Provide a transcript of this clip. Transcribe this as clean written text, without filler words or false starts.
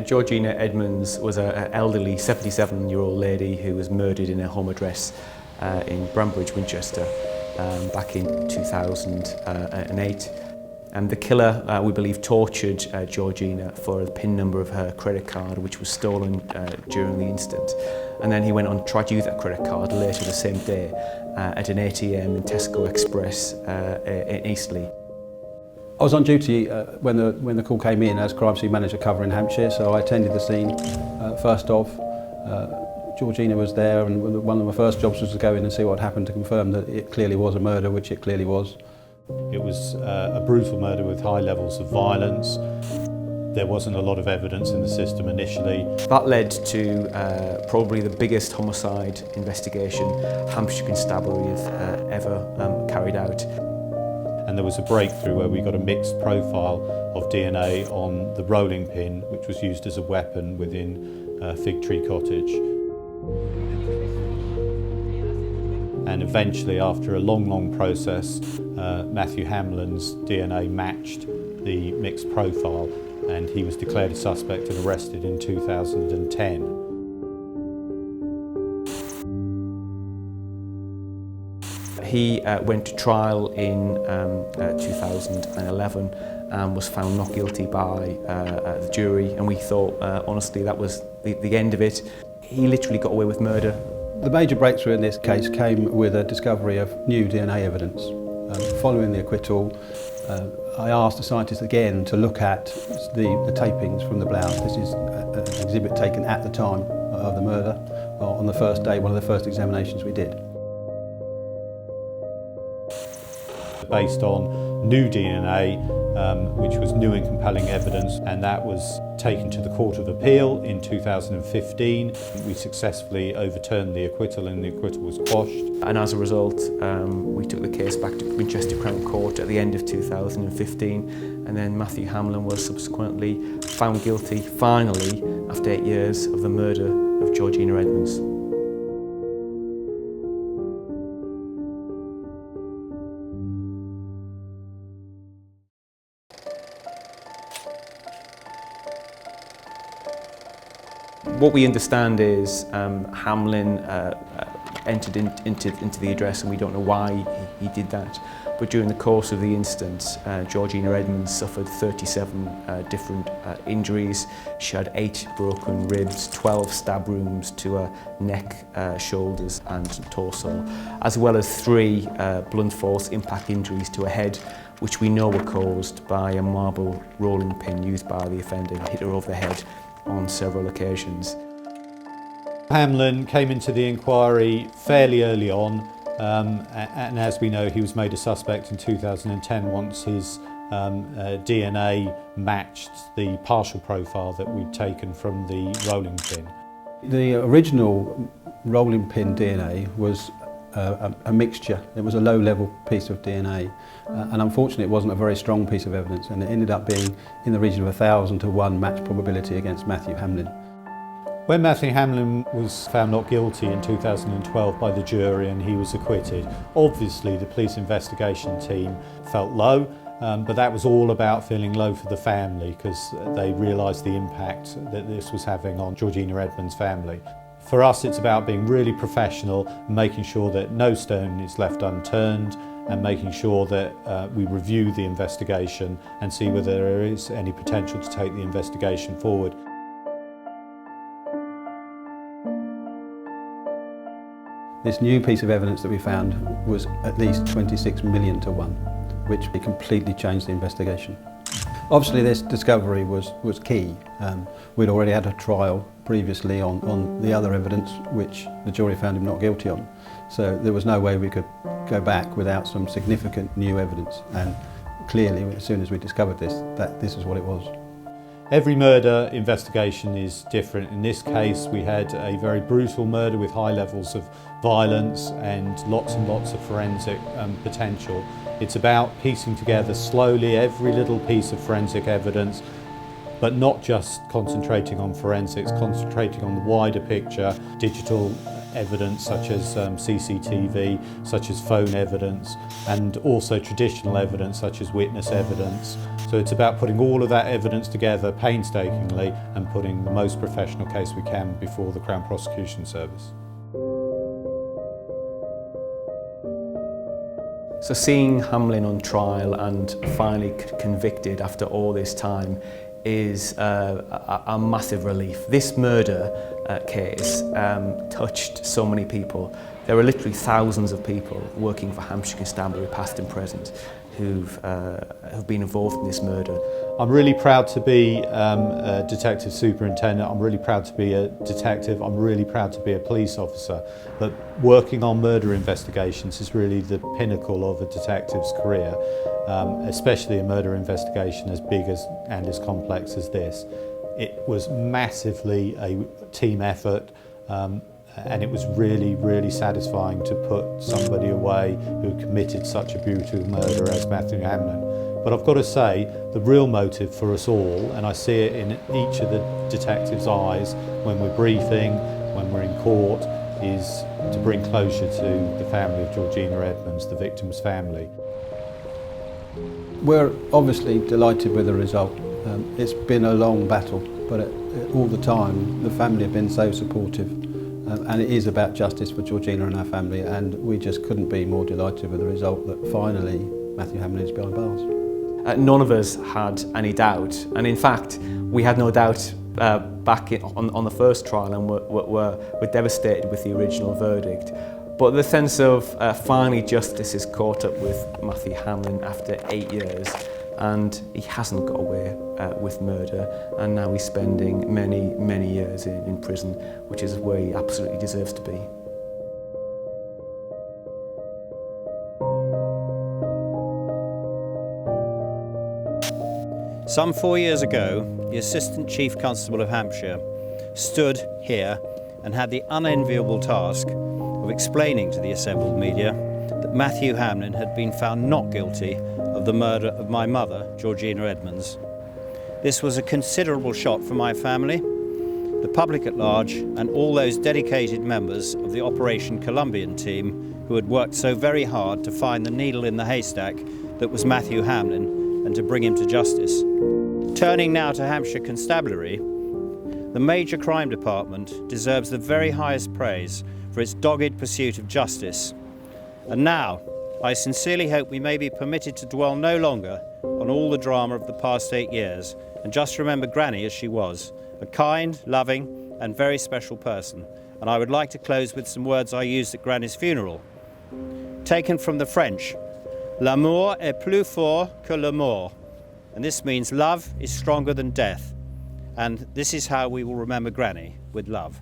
Georgina Edmonds was an elderly 77-year-old lady who was murdered in her home address in Brambridge, Winchester, back in 2008. And the killer, we believe, tortured Georgina for the PIN number of her credit card, which was stolen during the incident. And then he went on to try to use that credit card later the same day at an ATM in Tesco Express in Eastleigh. I was on duty when the call came in as crime scene manager covering Hampshire, so I attended the scene first off. Georgina was there, and one of my first jobs was to go in and see what happened to confirm that it clearly was a murder, which it clearly was. It was a brutal murder with high levels of violence. There wasn't a lot of evidence in the system initially. That led to probably the biggest homicide investigation Hampshire Constabulary have ever carried out. And there was a breakthrough where we got a mixed profile of DNA on the rolling pin, which was used as a weapon within Fig Tree Cottage. And eventually, after a long process, Matthew Hamlen's DNA matched the mixed profile, and he was declared a suspect and arrested in 2010. He went to trial in 2011 and was found not guilty by the jury, and we thought, honestly, that was the end of it. He literally got away with murder. The major breakthrough in this case came with a discovery of new DNA evidence. Following the acquittal, I asked the scientists again to look at the tapings from the blouse. This is an exhibit taken at the time of the murder, on the first day, one of the first examinations we did. Based on new DNA, which was new and compelling evidence, and that was taken to the Court of Appeal in 2015. We successfully overturned the acquittal, and the acquittal was quashed. And as a result, we took the case back to Winchester Crown Court at the end of 2015, and then Matthew Hamlen was subsequently found guilty, finally, after 8 years, of the murder of Georgina Edmonds. What we understand is Hamlen entered into the address, and we don't know why he did that. But during the course of the incident, Georgina Edmonds suffered 37 different injuries. She had 8 broken ribs, 12 stab wounds to her neck, shoulders and torso, as well as 3 blunt force impact injuries to her head, which we know were caused by a marble rolling pin used by the offender. Hit her over the head on several occasions. Hamlen came into the inquiry fairly early on, and as we know, he was made a suspect in 2010 once his DNA matched the partial profile that we'd taken from the rolling pin. The original rolling pin DNA was a mixture. It was a low-level piece of DNA, and unfortunately it wasn't a very strong piece of evidence, and it ended up being in the region of 1,000 to 1 match probability against Matthew Hamlen. When Matthew Hamlen was found not guilty in 2012 by the jury and he was acquitted, obviously the police investigation team felt low, but that was all about feeling low for the family, because they realised the impact that this was having on Georgina Edmonds' family. For us, it's about being really professional, making sure that no stone is left unturned, and making sure that we review the investigation and see whether there is any potential to take the investigation forward. This new piece of evidence that we found was at least 26 million to 1, which completely changed the investigation. Obviously this discovery was key. We'd already had a trial previously on the other evidence which the jury found him not guilty on. So there was no way we could go back without some significant new evidence, and clearly as soon as we discovered this, that this is what it was. Every murder investigation is different. In this case, we had a very brutal murder with high levels of violence and lots of forensic potential. It's about piecing together slowly every little piece of forensic evidence, but not just concentrating on forensics, concentrating on the wider picture, digital evidence such as CCTV, such as phone evidence, and also traditional evidence such as witness evidence. So it's about putting all of that evidence together painstakingly and putting the most professional case we can before the Crown Prosecution Service. So seeing Hamlen on trial and finally convicted after all this time is a massive relief. This murder case touched so many people. There are literally thousands of people working for Hampshire Constabulary, past and present, who've been involved in this murder. I'm really proud to be a detective superintendent. I'm really proud to be a detective. I'm really proud to be a police officer. But working on murder investigations is really the pinnacle of a detective's career, especially a murder investigation as big and as complex as this. It was massively a team effort. And it was really, really satisfying to put somebody away who committed such a brutal murder as Matthew Hamlen. But I've got to say, the real motive for us all, and I see it in each of the detectives' eyes when we're briefing, when we're in court, is to bring closure to the family of Georgina Edmonds, the victim's family. We're obviously delighted with the result. It's been a long battle, but all the time the family have been so supportive. And it is about justice for Georgina and our family, and we just couldn't be more delighted with the result that finally Matthew Hamlen is behind bars. None of us had any doubt, and in fact we had no doubt back on the first trial, and were devastated with the original verdict. But the sense of finally justice is caught up with Matthew Hamlen after 8 years, and he hasn't got away with murder, and now he's spending many years in prison, which is where he absolutely deserves to be. Some 4 years ago, the Assistant Chief Constable of Hampshire stood here and had the unenviable task of explaining to the assembled media that Matthew Hamlen had been found not guilty of the murder of my mother, Georgina Edmonds. This was a considerable shock for my family, the public at large, and all those dedicated members of the Operation Columbian team who had worked so very hard to find the needle in the haystack that was Matthew Hamlen and to bring him to justice. Turning now to Hampshire Constabulary, the Major Crime Department deserves the very highest praise for its dogged pursuit of justice. And now, I sincerely hope we may be permitted to dwell no longer on all the drama of the past 8 years and just remember Granny as she was, a kind, loving and very special person. And I would like to close with some words I used at Granny's funeral, taken from the French. L'amour est plus fort que la mort. And this means love is stronger than death. And this is how we will remember Granny, with love.